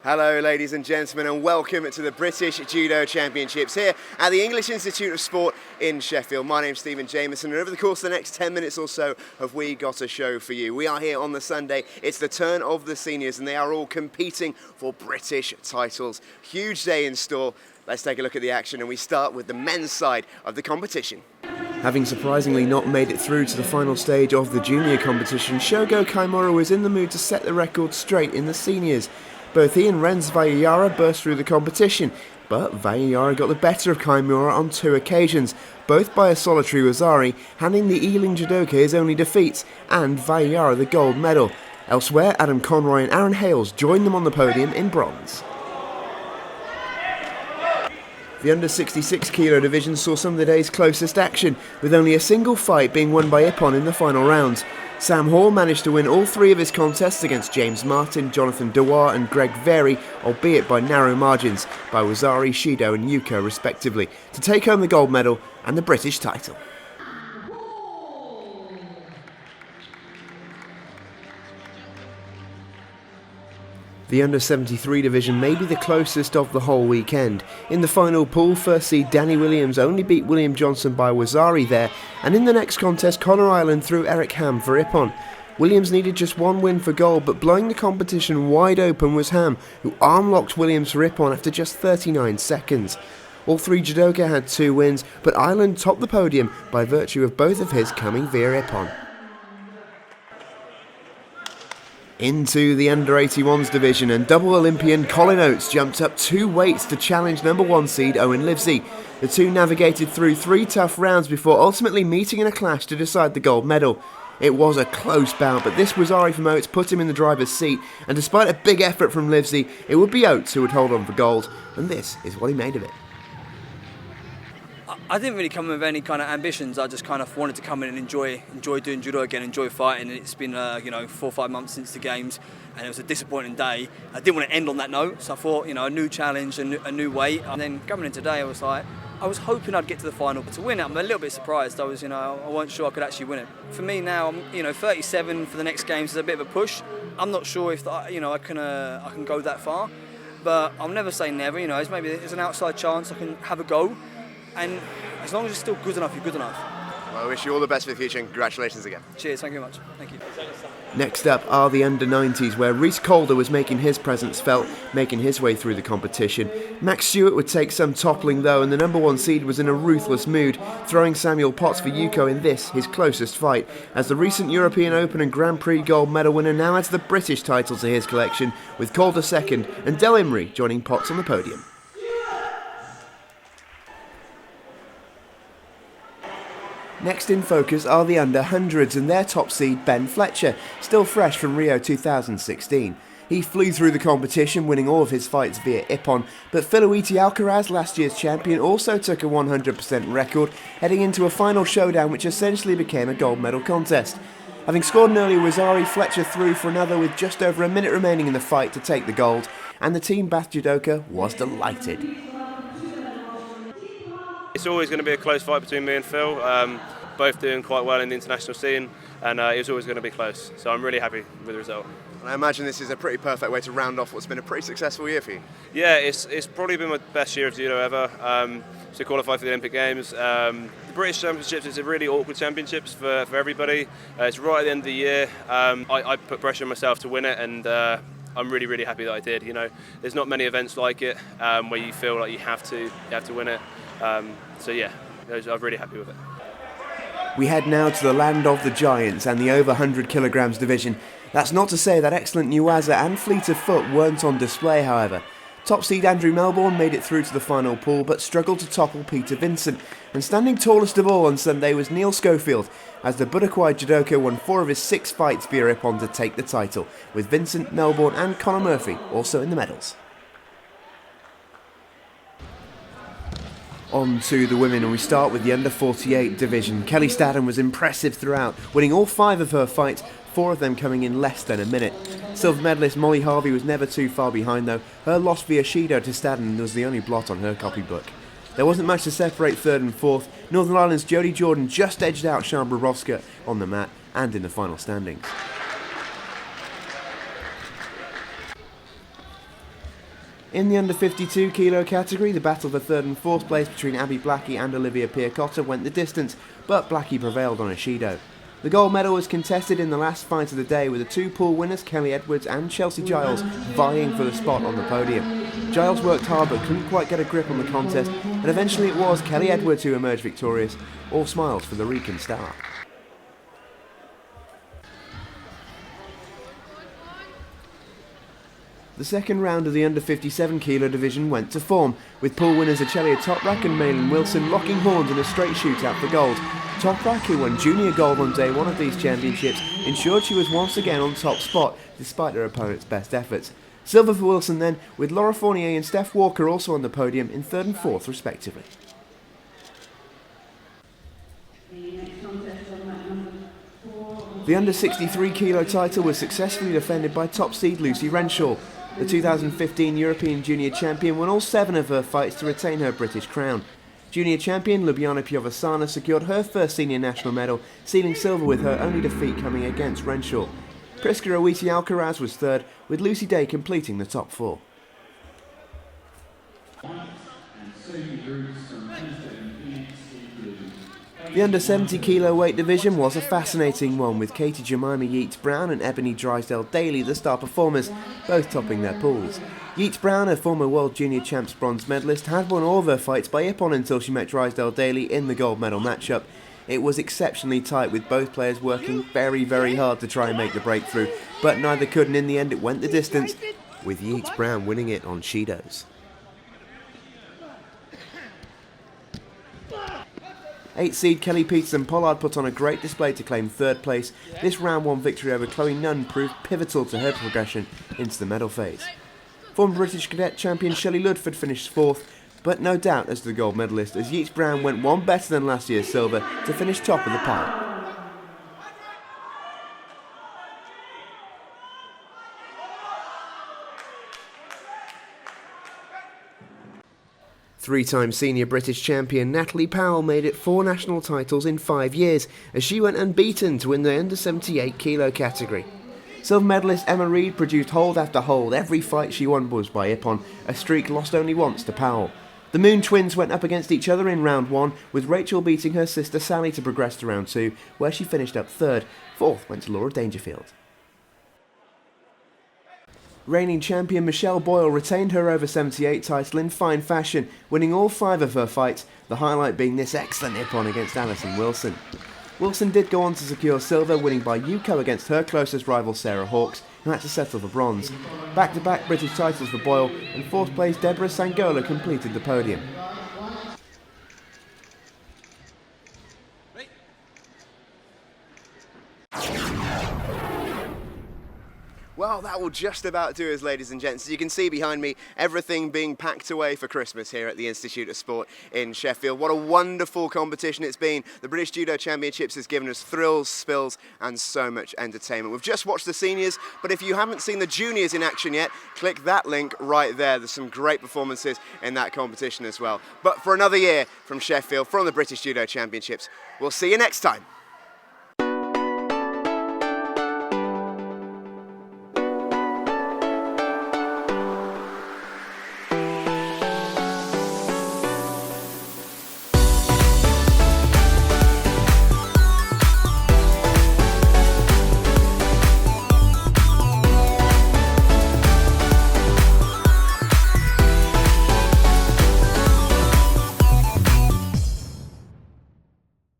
Hello ladies and gentlemen, and welcome to the British Judo Championships here at the English Institute of Sport in Sheffield. My name's Stephen Jamieson, and over the course of the next 10 minutes or so have we got a show for you. We are here on the Sunday. It's the turn of the seniors and they are all competing for British titles. Huge day in store. Let's take a look at the action, and we start with the men's side of the competition. Having surprisingly not made it through to the final stage of the junior competition, Shogo Kaimura was in the mood to set the record straight in the seniors. Both he and Renz Vayayara burst through the competition, but Vayayara got the better of Kaimura on 2 occasions, both by a solitary Wazari, handing the Ealing judoka his only defeats, and Vayayara the gold medal. Elsewhere, Adam Conway and Aaron Hales joined them on the podium in bronze. The under 66 kilo division saw some of the day's closest action, with only a single fight being won by Ippon in the final rounds. Sam Hall managed to win all 3 of his contests against James Martin, Jonathan Dewar and Greg Very, albeit by narrow margins, by Wazari, Shido and Yuko respectively, to take home the gold medal and the British title. The under 73 division may be the closest of the whole weekend. In the final pool, first seed Danny Williams only beat William Johnson by Wazari there, and in the next contest Connor Ireland threw Eric Ham for Ippon. Williams needed just 1 win for gold, but blowing the competition wide open was Ham, who arm-locked Williams for Ippon after just 39 seconds. All 3 judoka had 2 wins, but Ireland topped the podium by virtue of both of his coming via Ippon. Into the under-81s division, and double Olympian Colin Oates jumped up 2 weights to challenge number 1 seed Owen Livesey. The two navigated through 3 tough rounds before ultimately meeting in a clash to decide the gold medal. It was a close bout, but this Wazari from Oates put him in the driver's seat, and despite a big effort from Livesey, it would be Oates who would hold on for gold, and this is what he made of it. I didn't really come in with any kind of ambitions. I just kind of wanted to come in and enjoy doing judo again, enjoy fighting. And it's been 4 or 5 months since the games, and it was a disappointing day. I didn't want to end on that note, so I thought, a new challenge, a new weight. And then coming in today, I was hoping I'd get to the final, but to win it, I'm a little bit surprised. I wasn't sure I could actually win it. For me now, 37 for the next games is a bit of a push. I'm not sure if I can go that far, but I'll never say never. Maybe there's an outside chance I can have a go. And as long as it's still good enough, you're good enough. Well, I wish you all the best for the future, and congratulations again. Cheers, thank you very much. Thank you. Next up are the under-90s, where Rhys Calder was making his presence felt, making his way through the competition. Max Stewart would take some toppling though, and the number 1 seed was in a ruthless mood, throwing Samuel Potts for Yuko in this, his closest fight, as the recent European Open and Grand Prix gold medal winner now adds the British title to his collection, with Calder second and Del Imrie joining Potts on the podium. Next in focus are the under-100s and their top seed Ben Fletcher, still fresh from Rio 2016. He flew through the competition, winning all of his fights via Ippon, but Filouiti Alcaraz, last year's champion, also took a 100% record, heading into a final showdown which essentially became a gold medal contest. Having scored an early Wazari, Fletcher threw for another with just over a minute remaining in the fight to take the gold, and the Team Bath judoka was delighted. It's always going to be a close fight between me and Phil, both doing quite well in the international scene, and it was always going to be close, so I'm really happy with the result. I imagine this is a pretty perfect way to round off what's been a pretty successful year for you. Yeah, it's probably been my best year of judo ever, to qualify for the Olympic Games. The British Championships is a really awkward championships for everybody. It's right at the end of the year. I put pressure on myself to win it, and I'm really, really happy that I did. There's not many events like it where you feel like you have to win it. So yeah, I'm really happy with it. We head now to the land of the giants and the over 100 kilograms division. That's not to say that excellent Nuaza and fleet of foot weren't on display, however. Top seed Andrew Melbourne made it through to the final pool but struggled to topple Peter Vincent, and standing tallest of all on Sunday was Neil Schofield, as the Budokai judoka won 4 of his 6 fights via Ippon to take the title, with Vincent, Melbourne and Conor Murphy also in the medals. On to the women, and we start with the under 48 division. Kelly STADDON was impressive throughout, winning all 5 of her fights, 4 of them coming in less than a minute. Silver medalist Molly Harvey was never too far behind though. Her loss via Judo to STADDON was the only blot on her copybook. There wasn't much to separate 3rd and 4th. Northern Ireland's Jodie Jordan just edged out Sian Bobrovska on the mat and in the final standings. In the under 52 kilo category, the battle for 3rd and 4th place between Abby Blackie and Olivia Piacotta went the distance, but Blackie prevailed on a Shido. The gold medal was contested in the last fight of the day, with the 2 pool winners Kelly Edwards and Chelsea Giles vying for the spot on the podium. Giles worked hard but couldn't quite get a grip on the contest, and eventually it was Kelly Edwards who emerged victorious. All smiles for the Rican star. The second round of the under 57 kilo division went to form, with pool winners Achelia Toprak and Malin Wilson locking horns in a straight shootout for gold. Toprak, who won junior gold on day 1 of these championships, ensured she was once again on top spot, despite her opponent's best efforts. Silver for Wilson then, with Laura Fournier and Steph Walker also on the podium in 3rd and 4th respectively. The under 63 kilo title was successfully defended by top seed Lucy RENSHALL. The 2015 European Junior Champion won all 7 of her fights to retain her British crown. Junior champion Ljubljana Piovasana secured her first senior national medal, sealing silver with her only defeat coming against RENSHALL. Priska Owiti Alcaraz was 3rd, with Lucy Day completing the top 4. The under 70 kilo weight division was a fascinating one, with Katie Jemima YEATS-BROWN and Ebony Drysdale-Daly the star performers, both topping their pools. YEATS-BROWN, a former World Junior Champs bronze medalist, had won all of her fights by Ippon until she met Drysdale-Daly in the gold medal matchup. It was exceptionally tight, with both players working very hard to try and make the breakthrough, but neither could, and in the end it went the distance, with YEATS-BROWN winning it on Shidos. 8 seed Kelly Peterson Pollard put on a great display to claim 3rd place. This round 1 victory over Chloe Nunn proved pivotal to her progression into the medal phase. Former British cadet champion Shelley Ludford finished 4th, but no doubt as the gold medalist, as YEATS-BROWN went 1 better than last year's silver to finish top of the pile. Three-time senior British champion NATALIE Powell made it 4 national titles in 5 years, as she went unbeaten to win the under 78 kilo category. Silver medalist Emma Reid produced hold after hold. Every fight she won was by Ippon, a streak lost only once to Powell. The Moon twins went up against each other in round 1, with Rachel beating her sister Sally to progress to round 2, where she finished up 3rd. 4th went to Laura Dangerfield. Reigning champion Michelle Boyle retained her over 78 title in fine fashion, winning all 5 of her fights, the highlight being this excellent Ippon against Alison Wilson. Wilson did go on to secure silver, winning by Yuko against her closest rival Sarah Hawkes, who had to settle for bronze. Back-to-back British titles for Boyle, and 4th place Deborah Sangola completed the podium. Well, that will just about do us, ladies and gents. As you can see behind me, everything being packed away for Christmas here at the Institute of Sport in Sheffield. What a wonderful competition it's been. The British Judo Championships has given us thrills, spills, and so much entertainment. We've just watched the seniors, but if you haven't seen the juniors in action yet, click that link right there. There's some great performances in that competition as well. But for another year from Sheffield, from the British Judo Championships, we'll see you next time.